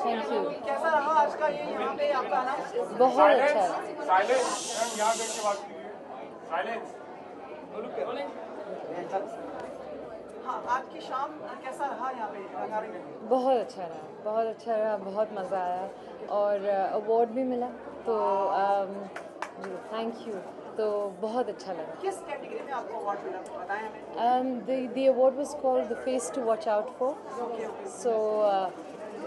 Thank you. कैसा रहा आज का ये यहाँ पे आपका आना? बहुत अच्छा है। हाँ, आज की शाम कैसा रहा यहाँ पे रंगारंग में? बहुत अच्छा रहा, बहुत अच्छा रहा, बहुत मज़ा आया और अवार्ड भी मिला तो जी थैंक यू, तो बहुत अच्छा लगा। किस कैटेगरी में आपको अवार्ड मिला बताएं हमें? The award was called the face to watch out for. So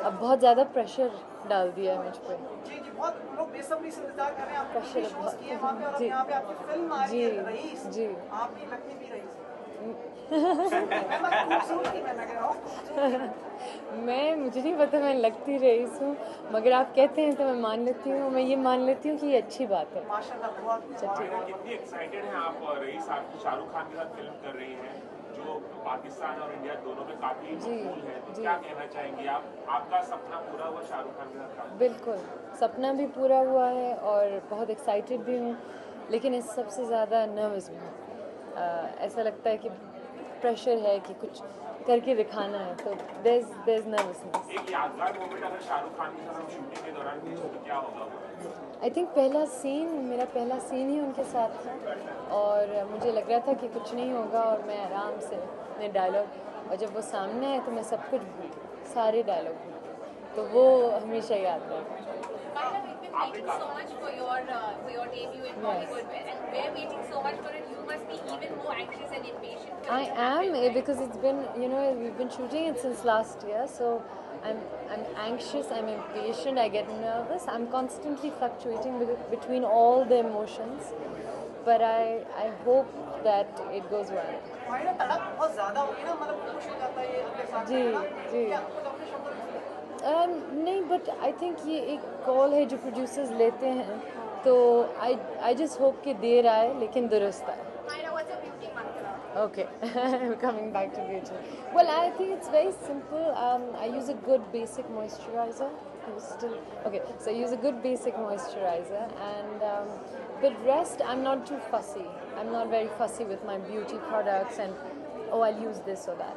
अब बहुत ज़्यादा प्रेशर डाल दिया है मुझ पे। जी जी, बहुत लोग बेसब्री से इंतजार कर रहे हैं। आपने प्रेशर शोज किए हैं वहाँ पे और जी यहाँ पे आपकी फिल्म आ रही है रईस। जी आप भी लगती भी रईस। खूबसूरती में मैं कह रहा हूँ। मुझे नहीं पता मैं लगती रईस हूँ, मगर आप कहते हैं तो मैं मान लेती हूँ। मैं ये मान लेती हूँ कि ये अच्छी बात है। माशाल्लाह बहुत। कितनी एक्साइटेड हैं आप? रईस आप शाहरुख खान के साथ फिल्म कर रही हैं जो पाकिस्तान और इंडिया दोनों में काफी मकबूल है, तो क्या कहना चाहेंगी आप? आपका सपना पूरा हुआ शाहरुख खान के साथ काम? बिल्कुल, सपना भी पूरा हुआ है और बहुत एक्साइटेड भी हूँ, लेकिन इस सबसे ज़्यादा नर्वस भी हूँ। ऐसा लगता है कि प्रेशर है कि कुछ करके दिखाना है, तो there's nervousness। एक यादगार मोमेंट अगर शाहरुख खान के साथ हम शूटिंग के दौरान पूछो तो क्या होगा? आई थिंक मेरा पहला सीन ही उनके साथ था और मुझे लग रहा था कि कुछ नहीं होगा और मैं आराम से अपने डायलॉग, और जब वो सामने आए तो मैं सब कुछ भूल गई, सारे डायलॉग भूल गई, तो वो हमेशा याद रहेगा। Waiting so much for your debut in Bollywood, and we're waiting so much for it. You must be even more anxious and impatient. I am, because it's been, we've been shooting it since last year, so I'm anxious, I'm impatient, I get nervous, I'm constantly fluctuating between all the emotions, but I hope that it goes well. तड़प बहुत ज़्यादा होगी ना, मतलब खुश हो जाता है ये अपने साथ जी में, है ना? जी क्या कुछ अपने शब्दों में? नहीं, बट आई थिंक ये एक कॉल है जो प्रोड्यूसर्स लेते हैं, तो आई जस्ट होप कि देर आए लेकिन दुरुस्त आए। Myra, what's your beauty mantra? Okay, coming back to beauty. Well, I think it's very simple. I use a good basic moisturizer. So I use a good basic moisturizer, and but rest, I'm not too fussy. I'm not very fussy with my beauty products, and I'll use this or that.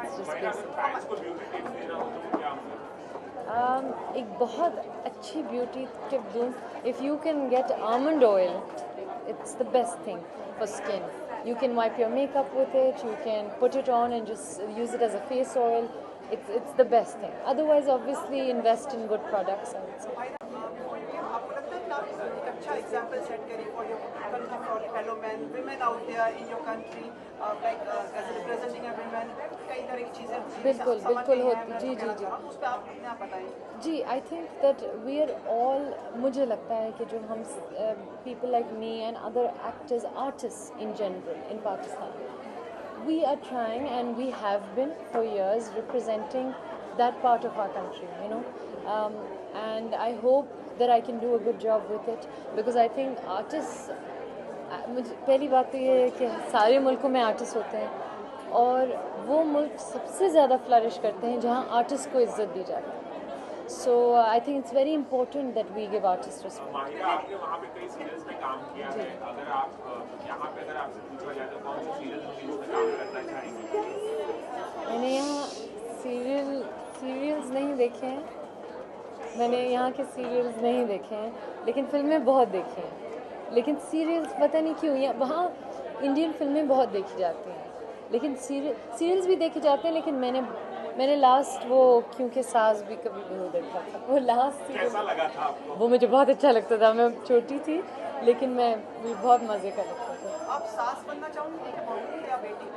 It's just basic. Fans को beauty tips देना हो तो क्या होगा? एक बहुत अच्छी beauty tip दूँ, if you can get almond oil, it's the best thing for skin. You can wipe your makeup with it, you can put it on and just use it as a face oil. It's the best thing. Otherwise, obviously, invest in good products, I would say. आपको लगता है कि आप एक अच्छा example set करें for your country, for fellow man, women out there in your country, like as representing a women, कई तरह की चीज़ें बिल्कुल होती, जी जी जी उस पर आप अपने आप बताएं। जी। I think that we are all, मुझे लगता है कि जो हम people like me and other actors, artist in general in Pakistan, we are trying and we have been for years representing that part of our country, and I hope that I can do a good job with it, because I think artists, मुझे पहली बात तो ये है कि सारे मुल्कों में आर्टिस्ट होते हैं और वो मुल्क सबसे ज़्यादा फ्लरिश करते हैं जहाँ आर्टिस्ट को इज्जत दी जाती है। So I think it's very important that we give artists respect. Mahira, आपने वहाँ पे कई सीरियल्स में काम किया है, अगर आप यहाँ पे अगर आपसे पूछा जाए तो कौन से सीरियल्स में काम करना चाहेंगे? मैंने यहाँ सीरियल्स नहीं देखे हैं, मैंने यहाँ के सीरियल्स नहीं देखे हैं, लेकिन फिल्में बहुत देखी हैं। लेकिन सीरियल्स पता नहीं क्यों, यहाँ वहाँ इंडियन फिल्में बहुत देखी जाती हैं, लेकिन सीरियल्स भी देखे जाते हैं, लेकिन मैंने लास्ट वो क्योंकि सास भी कभी बहू देखा था, वो लास्ट कैसा लगा था आपको? वो मुझे बहुत अच्छा लगता था। मैं छोटी थी लेकिन मुझे बहुत मज़े का लगता था। आप सास बनना चाहोगे या बहू या बेटी?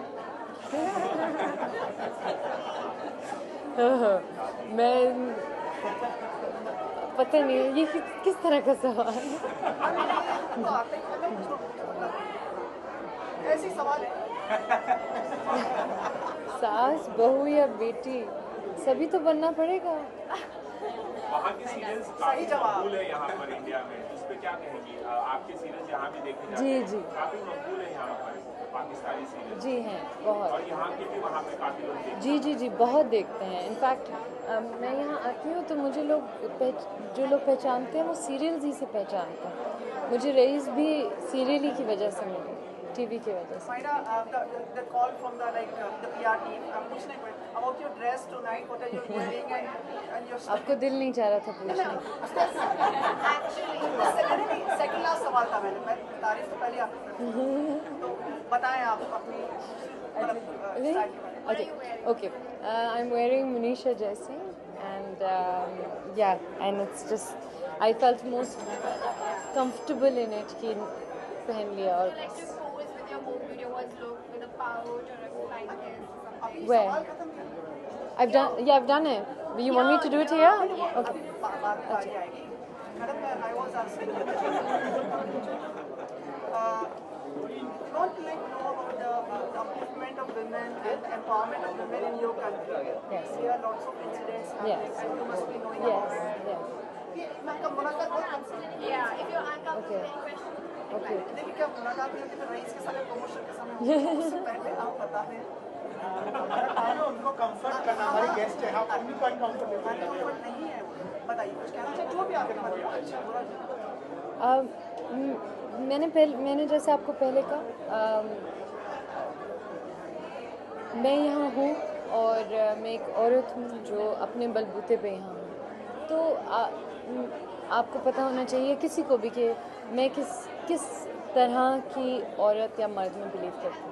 मैं पता नहीं ये किस तरह का सवाल है। तो आते हैं ऐसी सवाल है। सास, बहू या बेटी, सभी तो बनना पड़ेगा। वहाँ के सीरियल्स काफी मकबूल है यहाँ पर इंडिया में, इस पे क्या कहेंगी? आपके सीरियल्स यहाँ भी देखे जाते हैं, जी काफी मकबूल है यहाँ पर पाकिस्तानी सीरियल। जी हैं बहुत, और यहाँ के भी वहाँ पे काफी लोग देखते हैं। जी बहुत देखते हैं। इनफैक्ट मैं यहाँ आती हूँ तो मुझे जो लोग पहचानते हैं वो सीरियल्स ही से पहचानते हैं। मुझे रईस भी सीरियल ही की वजह से मिली, टीवी की वजह से। Maida, the call from the the PR team. पूछने को about your dress tonight. What are you wearing and your style? आपको दिल नहीं चाह रहा था पूछने? Actually, second last सवाल था मैं तारीफ तो पहले आपने कर दी। तो बताएं आप अपनी style के बारे में। Okay. I'm wearing Manisha Jaising, and yeah, and it's just I felt most comfortable in it कि पहन लिया और Like to pose with your home video was look with a pouch or a like this. where I've done it. You want me to do it here? Okay. बाद में बारी आएगी। Madam, I was asking you want to know about the upliftment of women and the empowerment of women in your country. Yes. There are lots of incidents happening, Yes. and you must be knowing Yes. about it. Yes. मैं कब मुलाकात बहुत कम से Yeah, if you're uncomfortable Okay. with any question. Okay. देखिए क्या मुलाकात हुई थी रईस के साथ प्रमोशन के समय उससे पहले आप बता दें उनको कंफर्ट करना हमारे गेस्ट है आप उनको अनकंफर्टेबल अनकंफर्ट नहीं है बताइए कुछ कहना चाहिए जो भी आपके मन में अच्छा बुरा मैंने जैसे आपको पहले कहा मैं यहाँ हूँ और मैं एक औरत हूँ जो अपने बलबूते पे यहाँ हूँ। तो आपको पता होना चाहिए किसी को भी कि मैं किस तरह की औरत या मर्द में बिलीव करती हूँ।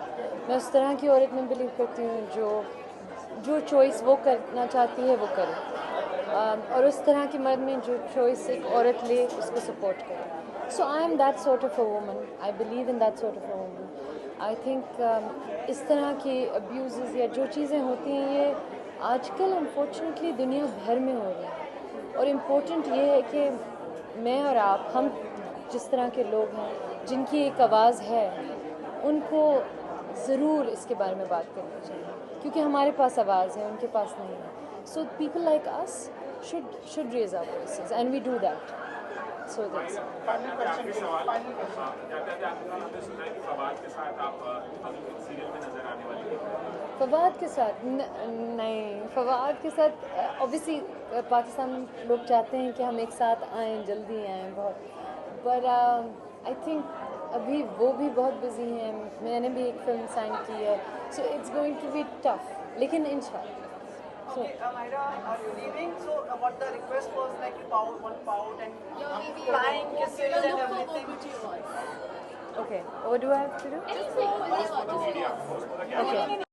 मैं उस तरह की औरत में बिलीव करती हूँ जो चॉइस वो करना चाहती है वो करे, और उस तरह की मर्द में जो चॉइस एक औरत ले उसको सपोर्ट करे। So I am that sort of a woman, I believe in that sort of a woman. I think इस तरह की अब्यूज़ या जो चीज़ें होती हैं ये आजकल अनफॉर्चुनेटली दुनिया भर में हो रही हैं। और इम्पोर्टेंट ये है कि मैं और आप, हम जिस तरह के लोग हैं जिनकी एक आवाज़ है, उनको ज़रूर इसके बारे में बात करनी चाहिए क्योंकि हमारे पास आवाज़ है, उनके पास नहीं है। So people like us should raise our voices and we do that. So that's आखिरी सवाल जाते आपने सुना है कि फवाद के साथ आप अभी सीरियल में नजर आने वाली हैं। फवाद के साथ नहीं, फवाद के साथ ऑब्वियसली पाकिस्तान लोग चाहते हैं कि हम एक साथ आएँ, जल्दी आएँ बहुत, पर आई थिंक अभी वो भी बहुत बिजी हैं, मैंने भी एक फिल्म साइन की है, so it's going to be tough, लेकिन इंशाल्लाह। Okay, Myra, are you leaving? So what the request was like you pout, one pout and flying kisses and everything. Okay, what do I have to do? Anything. Media Okay.